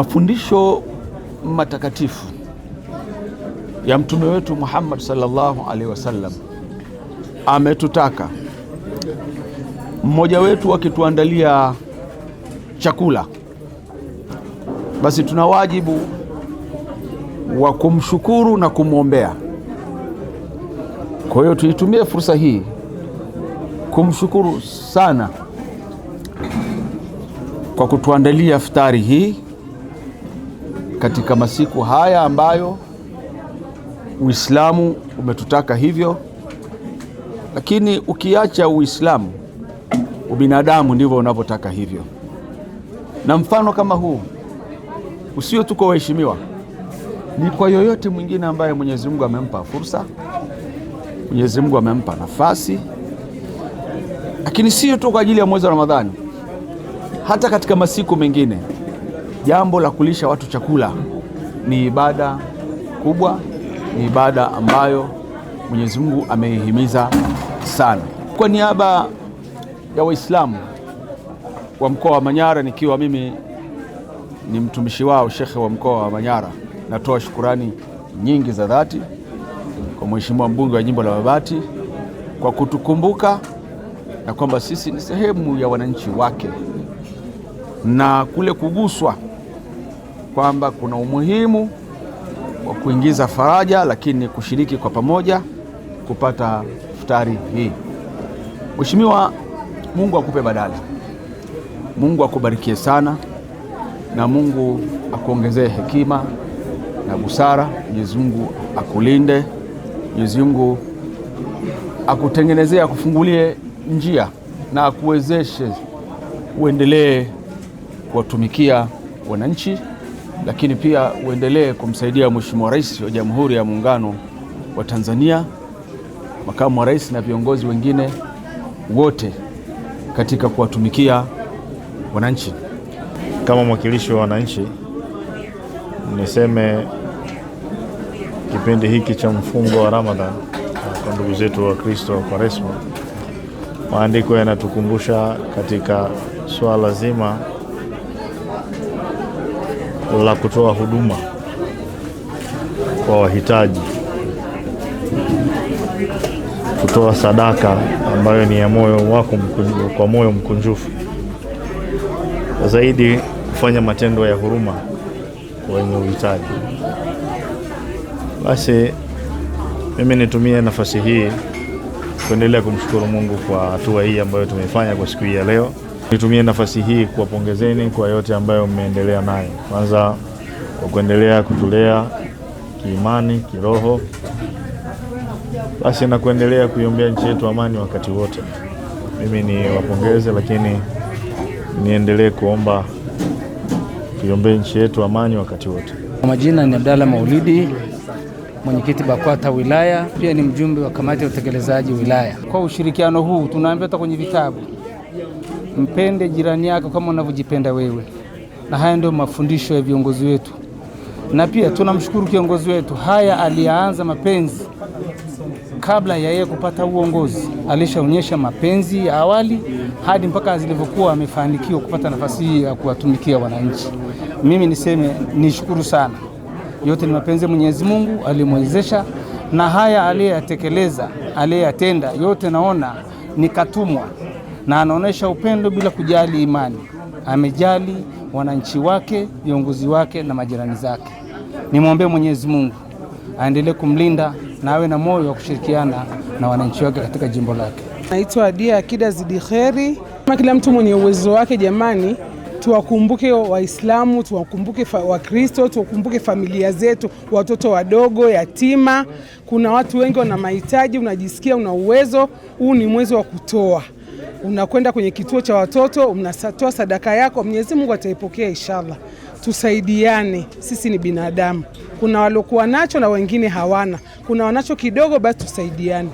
Mafundisho matakatifu ya mtume wetu Muhammad sallallahu alaihi wasallam ametutaka mmoja wetu akituandalia chakula, basi tuna wajibu wa kumshukuru na kumwombea. Kwa hiyo tuitumie fursa hii kumshukuru sana kwa kutuandalia iftari hii katika masiku haya ambayo Uislamu umetutaka hivyo. Lakini ukiacha Uislamu, ubinadamu ndivyo unavyotaka hivyo. Na mfano kama huu usio tu kwa waheshimiwa, ni kwa yoyote mwingine ambaye Mwenyezi Mungu amempa fursa, Mwenyezi Mungu amempa nafasi. Lakini sio tu kwa ajili ya mwezi wa Ramadhani, hata katika masiku mengine, jambo la kulisha watu chakula ni ibada kubwa, ni ibada ambayo Mwenyezi Mungu ameihimiza sana. Kwa niaba ya Waislamu wa mkoa wa Manyara, nikiwa mimi ni mtumishi wao, shekhe wa mkoa wa Manyara, natoa shukurani nyingi za dhati kwa Mheshimiwa mbunge wa jimbo la Babati kwa kutukumbuka na kwamba sisi ni sehemu ya wananchi wake, na kule kuguswa kwamba kuna umuhimu wa kuingiza faraja, lakini kushiriki kwa pamoja kupata iftari hii. Mheshimiwa, Mungu akupe badala, Mungu akubarikie sana, na Mungu akuongezee hekima na busara. Mwenyezi Mungu akulinde, Mwenyezi Mungu akutengenezee, akufungulie njia na akuwezeshe uendelee kuwatumikia wananchi, lakini pia uendelee kumsaidia Mheshimiwa Rais wa Jamhuri ya Muungano wa Tanzania, makamu wa rais na viongozi wengine wote katika kuwatumikia wananchi. Kama mwakilishi wa wananchi, niseme kipindi hiki cha mfungo wa Ramadhan kwa ndugu zetu wa Kristo wa Kwaresma, maandiko yanatukumbusha katika swala zima la kutoa huduma kwa wahitaji, kutoa sadaka ambayo ni ya moyo wako kwa moyo mkunjufu, zaidi kufanya matendo ya huruma kwa wenye uhitaji. Basi mimi nitumie nafasi hii kuendelea kumshukuru Mungu kwa hatua hii ambayo tumefanya kwa siku hii ya leo. Nitumie nafasi hii kuwapongezeni kwa yote ambayo mmeendelea nayo. Kwanza kwa kuendelea kutulea kiimani, kiroho, basi na kuendelea kuiombea nchi yetu amani wakati wote. Mimi ni wapongeze, lakini niendelee kuomba tuiombee nchi yetu amani wakati wote. Kwa majina ni Abdalla Maulidi, mwenyekiti BAKWATA wilaya, pia ni mjumbe wa kamati ya utekelezaji wilaya. Kwa ushirikiano huu tunaambiwa hata kwenye vitabu, mpende jirani yako kama unavyojipenda wewe, na haya ndio mafundisho ya viongozi wetu. Na pia tunamshukuru kiongozi wetu, haya alianza mapenzi kabla ya yeye kupata uongozi. Alishaonyesha mapenzi ya awali hadi mpaka zilivyokuwa amefanikiwa kupata nafasi hii ya kuwatumikia wananchi. Mimi niseme nishukuru sana, yote ni mapenzi ya Mwenyezi Mungu alimwezesha, na haya aliyeyatekeleza, aliyeyatenda yote naona nikatumwa, na anaonesha upendo bila kujali imani. Amejali wananchi wake, viongozi wake na majirani zake. Nimwombee Mwenyezi Mungu aendelee kumlinda na awe na moyo wa kushirikiana na wananchi wake katika jimbo lake. Naitwa Adia Akida Zidi Kheri. Kila mtu mwenye uwezo wake, jamani, tuwakumbuke Waislamu, tuwakumbuke Wakristo, tuwakumbuke familia zetu, watoto wadogo, yatima. Kuna watu wengi wana mahitaji, unajisikia una uwezo, huu ni mwezi wa kutoa. Unakwenda kwenye kituo cha watoto, unatoa sadaka yako, Mwenyezi Mungu ataipokea inshallah. Tusaidiane, sisi ni binadamu. Kuna walokuwa nacho na wengine hawana. Kuna wanacho kidogo, basi tusaidiane.